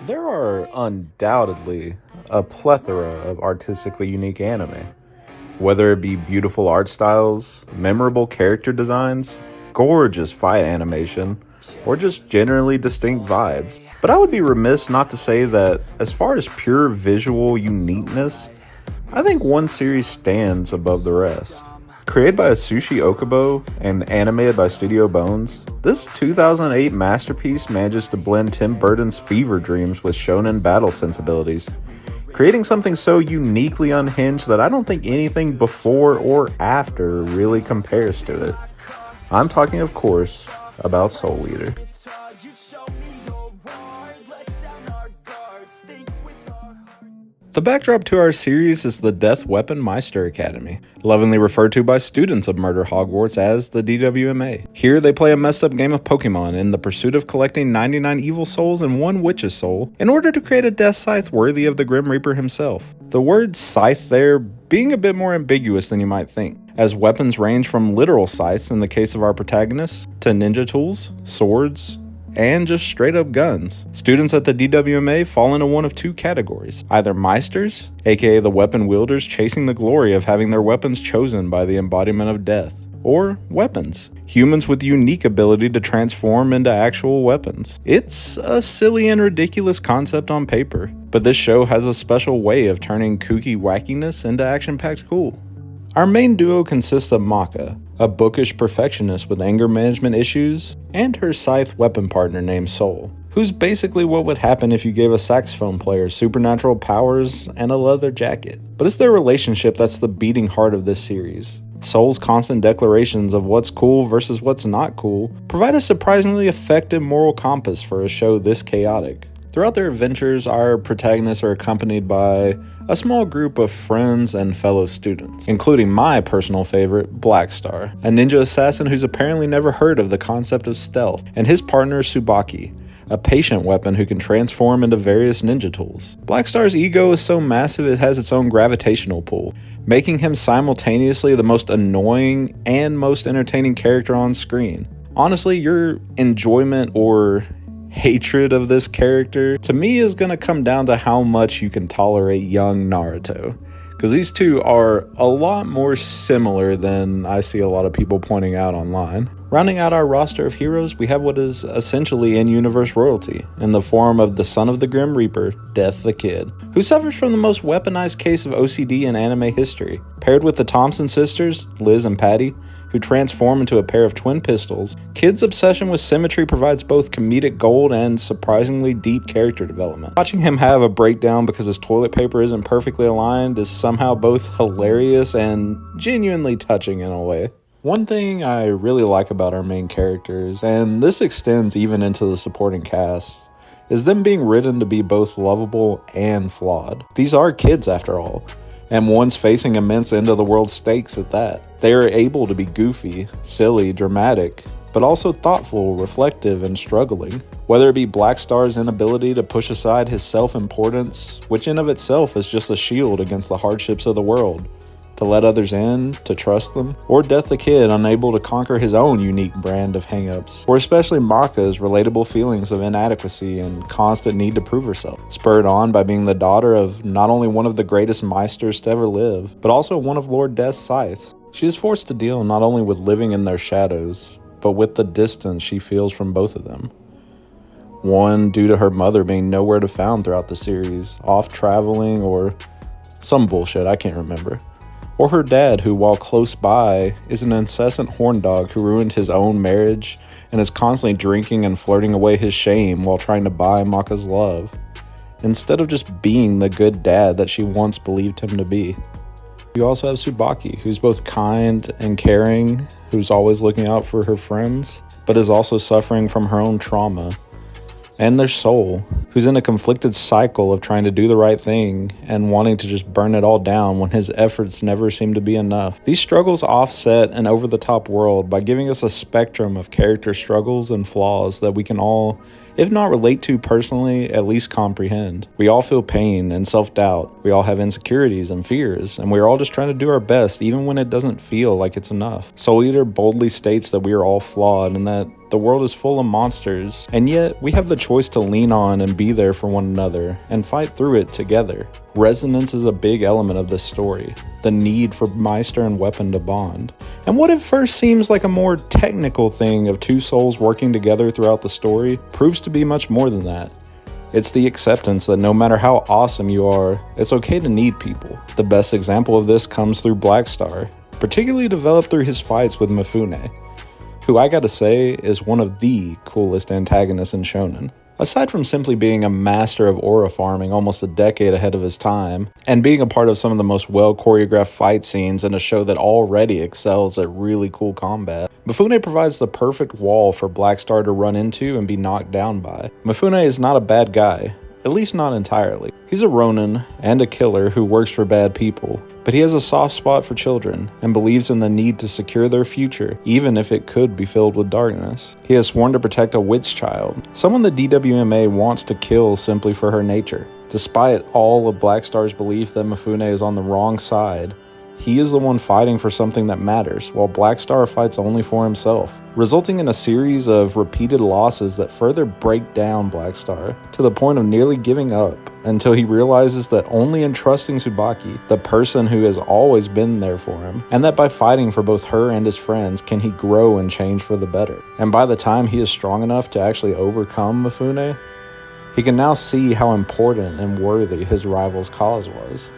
There are undoubtedly a plethora of artistically unique anime, whether it be beautiful art styles, memorable character designs, gorgeous fight animation, or just generally distinct vibes. But I would be remiss not to say that, as far as pure visual uniqueness, I think one series stands above the rest. Created by Asushi Okubo and animated by Studio Bones, this 2008 masterpiece manages to blend Tim Burton's fever dreams with shonen battle sensibilities, creating something so uniquely unhinged that I don't think anything before or after really compares to it. I'm talking, of course, about Soul Eater. The backdrop to our series is the Death Weapon Meister Academy, lovingly referred to by students of Murder Hogwarts as the DWMA. Here they play a messed up game of Pokemon in the pursuit of collecting 99 evil souls and 1 witch's soul in order to create a death scythe worthy of the Grim Reaper himself. The word scythe there being a bit more ambiguous than you might think, as weapons range from literal scythes in the case of our protagonists, to ninja tools, swords, and just straight up guns. Students at the DWMA fall into one of 2 categories, either Meisters, aka the weapon wielders chasing the glory of having their weapons chosen by the embodiment of death, or weapons, humans with the unique ability to transform into actual weapons. It's a silly and ridiculous concept on paper, but this show has a special way of turning kooky wackiness into action-packed cool. Our main duo consists of Maka, a bookish perfectionist with anger management issues, and her scythe weapon partner named Soul, who's basically what would happen if you gave a saxophone player supernatural powers and a leather jacket. But it's their relationship that's the beating heart of this series. Soul's constant declarations of what's cool versus what's not cool provide a surprisingly effective moral compass for a show this chaotic. Throughout their adventures, our protagonists are accompanied by a small group of friends and fellow students, including my personal favorite, Blackstar, a ninja assassin who's apparently never heard of the concept of stealth, and his partner Tsubaki, a patient weapon who can transform into various ninja tools. Blackstar's ego is so massive it has its own gravitational pull, making him simultaneously the most annoying and most entertaining character on screen. Honestly, your enjoyment or hatred of this character to me is going to come down to how much you can tolerate young Naruto, because these two are a lot more similar than I see a lot of people pointing out online. Rounding out our roster of heroes, we have what is essentially in-universe royalty in the form of the son of the Grim Reaper, Death the Kid, who suffers from the most weaponized case of OCD in anime history. Paired with the Thompson sisters, Liz and Patty, who transform into a pair of twin pistols, Kid's obsession with symmetry provides both comedic gold and surprisingly deep character development. Watching him have a breakdown because his toilet paper isn't perfectly aligned is somehow both hilarious and genuinely touching in a way. One thing I really like about our main characters, and this extends even into the supporting cast, is them being written to be both lovable and flawed. These are kids after all, and one's facing immense end-of-the-world stakes at that. They are able to be goofy, silly, dramatic, but also thoughtful, reflective, and struggling. Whether it be Blackstar's inability to push aside his self-importance, which in of itself is just a shield against the hardships of the world, to let others in, to trust them, or Death the Kid unable to conquer his own unique brand of hangups, or especially Maka's relatable feelings of inadequacy and constant need to prove herself, spurred on by being the daughter of not only one of the greatest Meisters to ever live, but also one of Lord Death's scythes. She is forced to deal not only with living in their shadows, but with the distance she feels from both of them. One due to her mother being nowhere to found throughout the series, off traveling or some bullshit, I can't remember. Or her dad, who, while close by, is an incessant horn dog who ruined his own marriage and is constantly drinking and flirting away his shame while trying to buy Maka's love, instead of just being the good dad that she once believed him to be. You also have Tsubaki, who's both kind and caring, who's always looking out for her friends, but is also suffering from her own trauma. And their Soul, who's in a conflicted cycle of trying to do the right thing and wanting to just burn it all down when his efforts never seem to be enough. These struggles offset an over-the-top world by giving us a spectrum of character struggles and flaws that we can all, if not relate to personally, at least comprehend. We all feel pain and self-doubt. We all have insecurities and fears, and we're all just trying to do our best even when it doesn't feel like it's enough. Soul Eater boldly states that we are all flawed and that The world is full of monsters, and yet we have the choice to lean on and be there for one another and fight through it together. Resonance is a big element of this story, the need for Meister and weapon to bond. And what at first seems like a more technical thing of two souls working together throughout the story proves to be much more than that. It's the acceptance that no matter how awesome you are, it's okay to need people. The best example of this comes through Blackstar, particularly developed through his fights with Mifune, who I gotta say is one of the coolest antagonists in shonen. Aside from simply being a master of aura farming almost a decade ahead of his time, and being a part of some of the most well-choreographed fight scenes in a show that already excels at really cool combat, Mifune provides the perfect wall for Blackstar to run into and be knocked down by. Mifune is not a bad guy, at least not entirely. He's a ronin and a killer who works for bad people, but he has a soft spot for children and believes in the need to secure their future, even if it could be filled with darkness. He has sworn to protect a witch child, someone the DWMA wants to kill simply for her nature. Despite all of Blackstar's belief that Mifune is on the wrong side, he is the one fighting for something that matters, while Blackstar fights only for himself, resulting in a series of repeated losses that further break down Blackstar to the point of nearly giving up, until he realizes that only in trusting Tsubaki, the person who has always been there for him, and that by fighting for both her and his friends can he grow and change for the better. And by the time he is strong enough to actually overcome Mifune, he can now see how important and worthy his rival's cause was.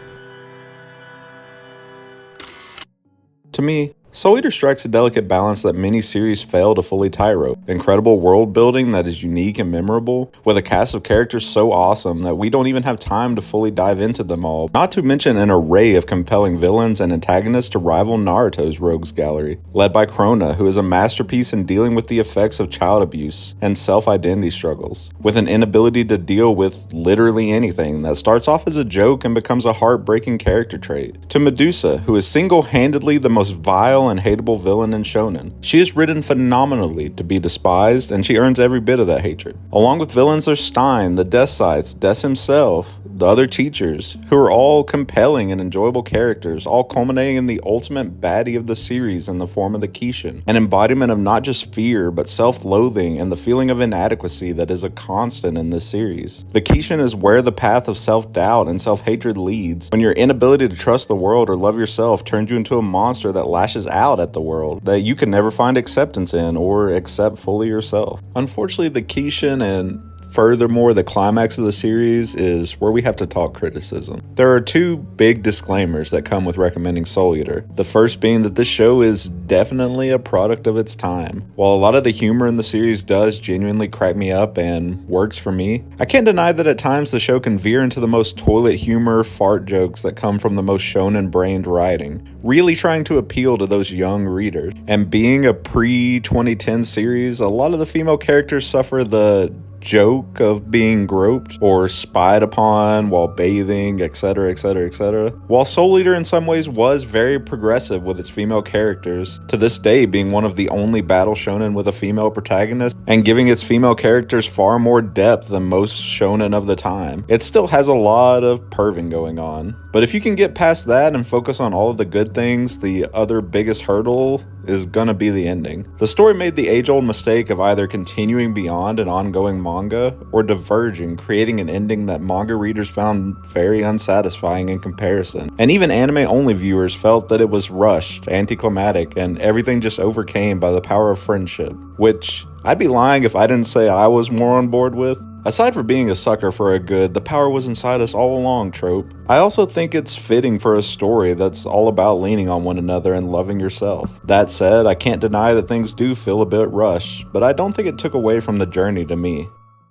To me, Soul Eater strikes a delicate balance that many series fail to fully tightrope. Incredible world building that is unique and memorable, with a cast of characters so awesome that we don't even have time to fully dive into them all, not to mention an array of compelling villains and antagonists to rival Naruto's rogues gallery, led by Krona, who is a masterpiece in dealing with the effects of child abuse and self-identity struggles, with an inability to deal with literally anything that starts off as a joke and becomes a heartbreaking character trait, to Medusa, who is single-handedly the most vile and hateable villain in shonen. She is written phenomenally to be despised, and she earns every bit of that hatred. Along with villains are Stein, the Death Sites, Death himself, the other teachers, who are all compelling and enjoyable characters, all culminating in the ultimate baddie of the series in the form of the Kishin, an embodiment of not just fear, but self-loathing and the feeling of inadequacy that is a constant in this series. The Kishin is where the path of self-doubt and self-hatred leads, when your inability to trust the world or love yourself turns you into a monster that lashes out at the world, that you can never find acceptance in or accept fully yourself. Unfortunately, the Kishin and furthermore, the climax of the series is where we have to talk criticism. There are two big disclaimers that come with recommending Soul Eater. The first being that this show is definitely a product of its time. While a lot of the humor in the series does genuinely crack me up and works for me, I can't deny that at times the show can veer into the most toilet humor fart jokes that come from the most shonen-brained writing, really trying to appeal to those young readers. And being a pre-2010 series, a lot of the female characters suffer the joke of being groped or spied upon while bathing, etc, etc, etc. While Soul Eater in some ways was very progressive with its female characters, to this day being one of the only battle shonen with a female protagonist and giving its female characters far more depth than most shonen of the time, it still has a lot of perving going on. But if you can get past that and focus on all of the good things, the other biggest hurdle is gonna be the ending. The story made the age-old mistake of either continuing beyond an ongoing manga or diverging, creating an ending that manga readers found very unsatisfying in comparison. And even anime-only viewers felt that it was rushed, anticlimactic, and everything just overcame by the power of friendship, which I'd be lying if I didn't say I was more on board with. Aside from being a sucker for a good, the power was inside us all along trope, I also think it's fitting for a story that's all about leaning on one another and loving yourself. That said, I can't deny that things do feel a bit rushed, but I don't think it took away from the journey to me.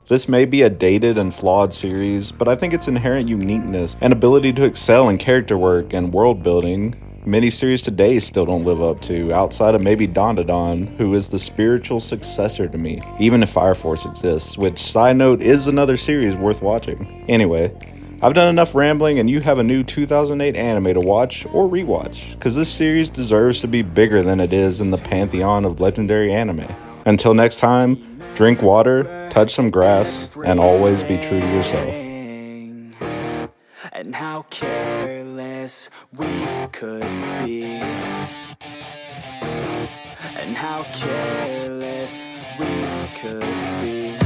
This may be a dated and flawed series, but I think its inherent uniqueness and ability to excel in character work and world building many series today still don't live up to, outside of maybe Dandadan, who is the spiritual successor to me, even if Fire Force exists, which, side note, is another series worth watching. Anyway, I've done enough rambling, and you have a new 2008 anime to watch or rewatch, because this series deserves to be bigger than it is in the pantheon of legendary anime. Until next time, drink water, touch some grass, and always be true to yourself. And how careless we could be, and how careless we could be.